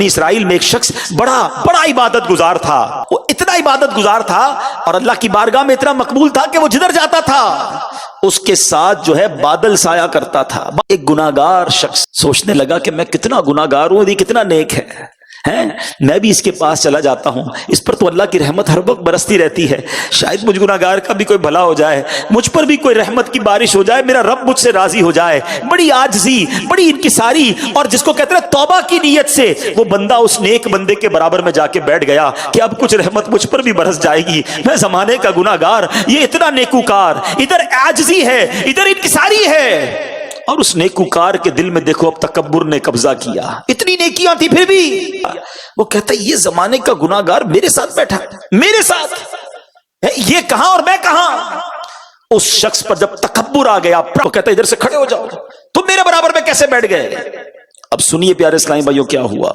Israel में एक शख्स बड़ा बड़ा इबादत गुजार था। वो इतना इबादत गुजार था और अल्लाह की बारगाह में इतना मकबूल था कि वो जिधर जाता था उसके साथ जो है बादल साया करता था। एक गुनाहगार शख्स सोचने लगा कि मैं कितना गुनाहगार हूं, ये कितना नेक है, मैं भी इसके पास चला जाता हूं, इस पर तो अल्लाह की रहमत हर वक्त बरसती रहती है, शायद मुझ गुनाहगार का भी कोई भला हो जाए, मुझ पर भी कोई रहमत की बारिश हो जाए, मेरा रब मुझसे राजी हो जाए। बड़ी आजिज़ी, बड़ी इनकिसारी और जिसको कहते हैं तौबा की नीयत से वो बंदा उस नेक बंदे के बराबर में जाके बैठ गया कि अब कुछ रहमत मुझ पर भी बरस जाएगी, मैं जमाने का गुनाहगार, ये इतना नेकूकार, इधर आजिज़ी है, इधर इनकिसारी है। और उस नेकूकार के दिल में देखो अब तकब्बुर ने कब्जा किया, इतनी नेकियां थी फिर भी वो कहता है ये जमाने का गुनाहगार मेरे साथ बैठा, मेरे साथ है, ये कहां और मैं कहां। उस शख्स पर जब तकब्बुर आ गया तो कहता है इधर से खड़े हो जाओ, तुम मेरे बराबर में कैसे बैठ गए। अब सुनिए प्यारे इस्लामी भाइयों क्या हुआ।